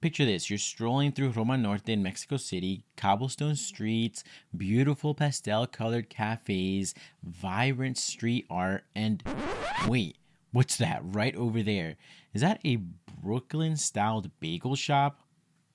Picture this, you're strolling through Roma Norte in Mexico City, cobblestone streets, beautiful pastel colored cafes, vibrant street art, and wait, what's that right over there? Is that a Brooklyn styled bagel shop?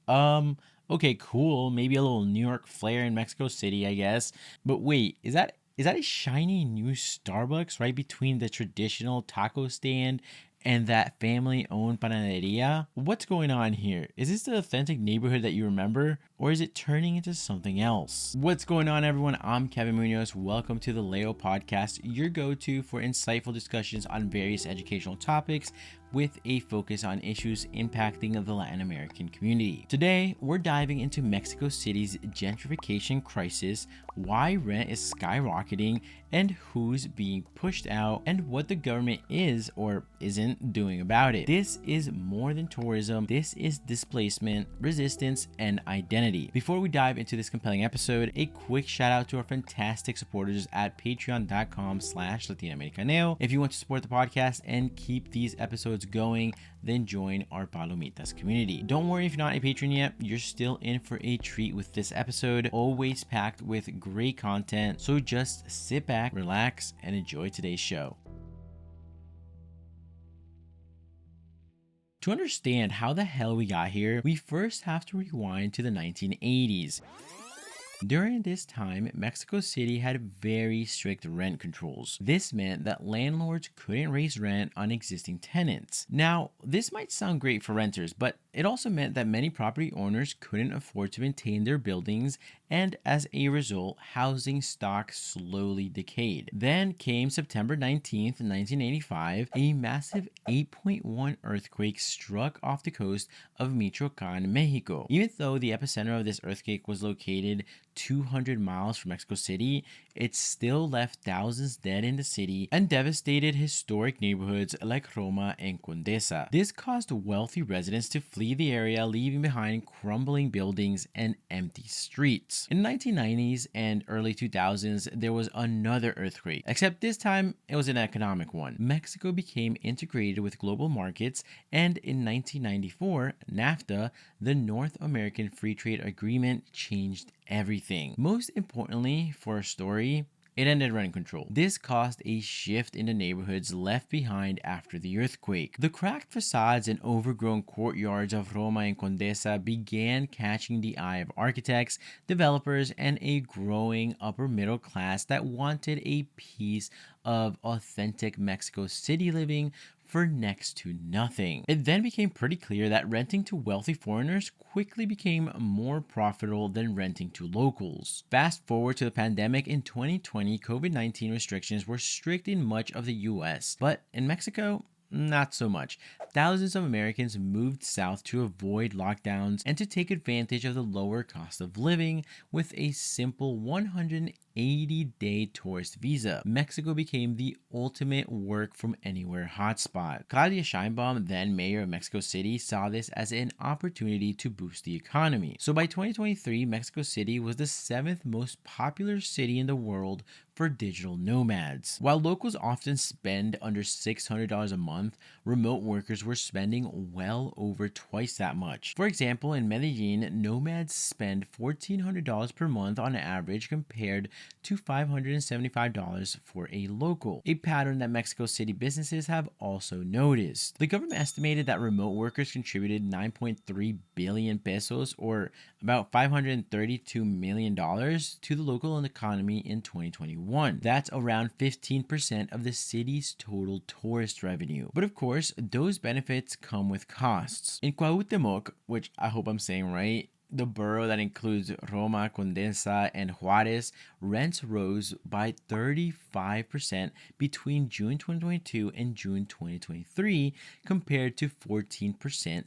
Um, okay, cool. Maybe a little New York flair in Mexico City, I guess. But wait, is that a shiny new Starbucks right between the traditional taco stand and that family-owned panaderia? What's going on here? Is this the authentic neighborhood that you remember, or is it turning into something else? What's going on, everyone? I'm Kevin Munoz. Welcome to the Leo Podcast, your go-to for insightful discussions on various educational topics with a focus on issues impacting the Latin American community. Today, we're diving into Mexico City's gentrification crisis, why rent is skyrocketing, and who's being pushed out, and what the government is or isn't doing about it. This is more than tourism. This is displacement, resistance, and identity. Before we dive into this compelling episode, a quick shout out to our fantastic supporters at patreon.com/latinoamericaneo. If you want to support the podcast and keep these episodes going, then join our Palomitas community. Don't worry if you're not a patron yet, you're still in for a treat with this episode, always packed with great content. So just sit back, relax, and enjoy today's show. To understand how the hell we got here, we first have to rewind to the 1980s. During this time, Mexico City had very strict rent controls. This meant that landlords couldn't raise rent on existing tenants. Now, this might sound great for renters, but it also meant that many property owners couldn't afford to maintain their buildings, and as a result, housing stock slowly decayed. Then came September 19th, 1985, a massive 8.1 earthquake struck off the coast of Michoacan, Mexico. Even though the epicenter of this earthquake was located 200 miles from Mexico City, it still left thousands dead in the city and devastated historic neighborhoods like Roma and Condesa. This caused wealthy residents to flee the area, leaving behind crumbling buildings and empty streets. In the 1990s and early 2000s, there was another earthquake, except this time it was an economic one. Mexico became integrated with global markets, and in 1994, NAFTA, the North American Free Trade Agreement, changed everything. Most importantly for our story, it ended rent control. This caused a shift in the neighborhoods left behind after the earthquake. The cracked facades and overgrown courtyards of Roma and Condesa began catching the eye of architects, developers, and a growing upper middle class that wanted a piece of authentic Mexico City living for next to nothing. It then became pretty clear that renting to wealthy foreigners quickly became more profitable than renting to locals. Fast forward to the pandemic in 2020, COVID-19 restrictions were strict in much of the US, but in Mexico, not so much. Thousands of Americans moved south to avoid lockdowns and to take advantage of the lower cost of living with a simple 180-day tourist visa. Mexico became the ultimate work from anywhere hotspot. Claudia Sheinbaum, then mayor of Mexico City, saw this as an opportunity to boost the economy. So by 2023, Mexico City was the 7th most popular city in the world for digital nomads. While locals often spend under $600 a month, remote workers were spending well over twice that much. For example, in Medellin, nomads spend $1,400 per month on average compared to $575 for a local, a pattern that Mexico City businesses have also noticed. The government estimated that remote workers contributed 9.3 billion pesos, or about $532 million, to the local economy in 2021. That's around 15% of the city's total tourist revenue. But of course, those benefits come with costs. In Cuauhtémoc, which I hope I'm saying right, the borough that includes Roma, Condesa, and Juarez, rents rose by 35% between June 2022 and June 2023 compared to 14%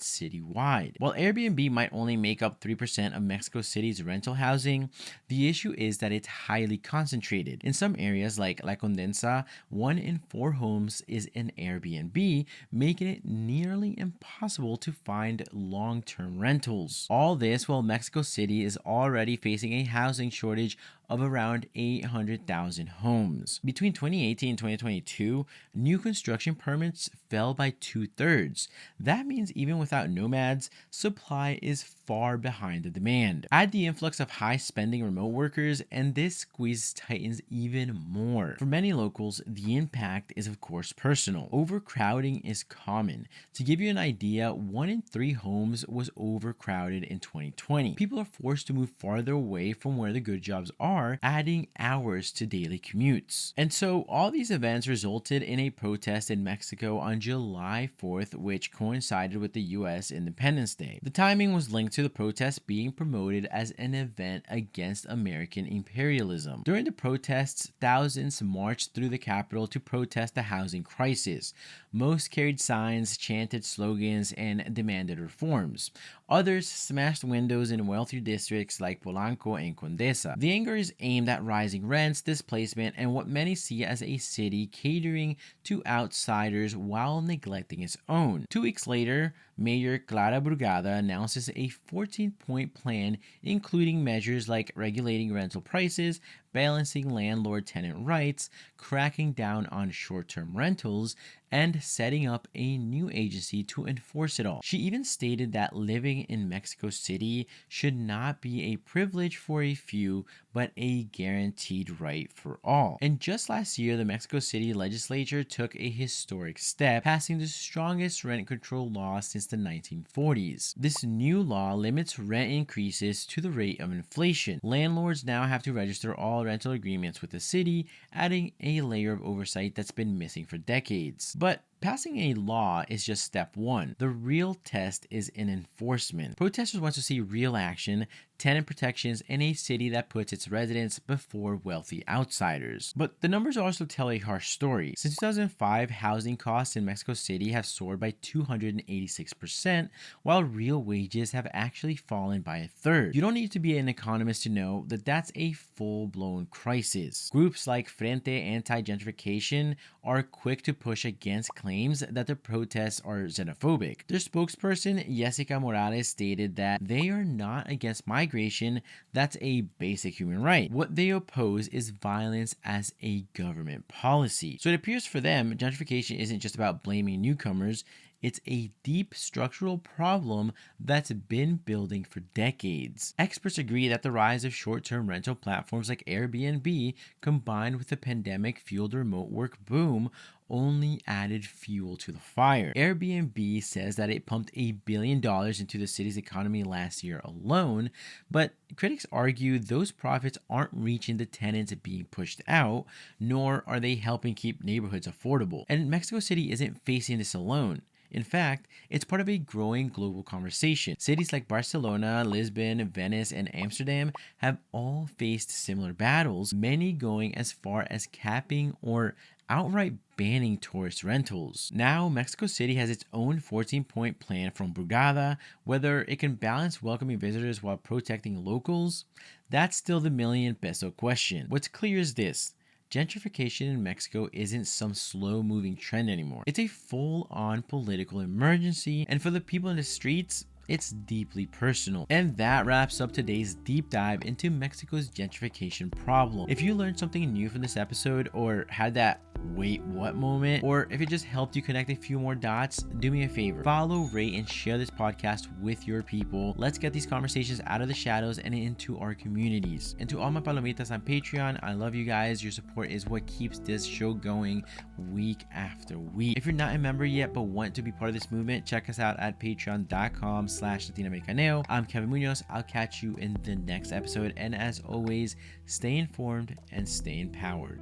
citywide. While Airbnb might only make up 3% of Mexico City's rental housing, the issue is that it's highly concentrated. In some areas like La Condesa, 1 in 4 homes is an Airbnb, making it nearly impossible to find long-term rentals. All this while Mexico City is already facing a housing shortage of around 800,000 homes. Between 2018 and 2022, new construction permits fell by 2/3. That means even without nomads, supply is far behind the demand. Add the influx of high-spending remote workers, and this squeeze tightens even more. For many locals, the impact is of course personal. Overcrowding is common. To give you an idea, 1 in 3 homes was overcrowded in 2020. People are forced to move farther away from where the good jobs are, adding hours to daily commutes. And so all these events resulted in a protest in Mexico on July 4th, which coincided with the US Independence Day. The timing was linked to the protest being promoted as an event against American imperialism. During the protests, thousands marched through the capital to protest the housing crisis. Most carried signs, chanted slogans, and demanded reforms. Others smashed windows in wealthy districts like Polanco and Condesa. The anger is aimed at rising rents, displacement, and what many see as a city catering to outsiders while neglecting its own. 2 weeks later, Mayor Clara Brugada announces a 14-point plan including measures like regulating rental prices, balancing landlord-tenant rights, cracking down on short-term rentals, and setting up a new agency to enforce it all. She even stated that living in Mexico City should not be a privilege for a few, but a guaranteed right for all. And just last year, the Mexico City legislature took a historic step, passing the strongest rent control law since the 1940s. This new law limits rent increases to the rate of inflation. Landlords now have to register all rental agreements with the city, adding a layer of oversight that's been missing for decades. But passing a law is just step one. The real test is in enforcement. Protesters want to see real action, tenant protections, in a city that puts its residents before wealthy outsiders. But the numbers also tell a harsh story. Since 2005, housing costs in Mexico City have soared by 286%, while real wages have actually fallen by 1/3. You don't need to be an economist to know that that's a full-blown crisis. Groups like Frente Anti-Gentrification are quick to push against claims that the protests are xenophobic. Their spokesperson, Jessica Morales, stated that they are not against migration, that's a basic human right. What they oppose is violence as a government policy. So it appears for them, gentrification isn't just about blaming newcomers, it's a deep structural problem that's been building for decades. Experts agree that the rise of short-term rental platforms like Airbnb, combined with the pandemic-fueled remote work boom, only added fuel to the fire. Airbnb says that it pumped $1 billion into the city's economy last year alone, but critics argue those profits aren't reaching the tenants being pushed out, nor are they helping keep neighborhoods affordable. And Mexico City isn't facing this alone. In fact, it's part of a growing global conversation. Cities like Barcelona, Lisbon, Venice, and Amsterdam have all faced similar battles, many going as far as capping or outright banning tourist rentals. Now, Mexico City has its own 14-point plan from Brugada. Whether it can balance welcoming visitors while protecting locals, that's still the million-peso question. What's clear is this: gentrification in Mexico isn't some slow-moving trend anymore. It's a full-on political emergency, and for the people in the streets, it's deeply personal. And that wraps up today's deep dive into Mexico's gentrification problem. If you learned something new from this episode, or had that wait what moment, or if it just helped you connect a few more dots, do me a favor: follow, rate, and share this podcast with your people. Let's get these conversations out of the shadows and into our communities. And to all my palomitas on Patreon, I love you guys. Your support is what keeps this show going week after week. If you're not a member yet but want to be part of this movement, check us out at patreon.com/latinoamericaneo. I'm Kevin Munoz. I'll catch you in the next episode, and as always, stay informed and stay empowered.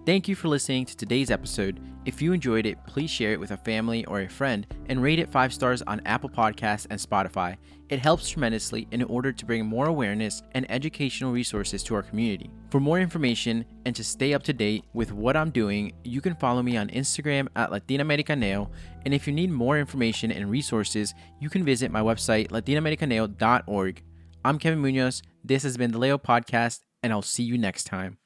Thank you for listening to today's episode. If you enjoyed it, please share it with a family or a friend and rate it 5 stars on Apple Podcasts and Spotify. It helps tremendously in order to bring more awareness and educational resources to our community. For more information and to stay up to date with what I'm doing, you can follow me on Instagram at latinoamericaneo. And if you need more information and resources, you can visit my website, latinoamericaneo.org. I'm Kevin Munoz. This has been the Leo Podcast, and I'll see you next time.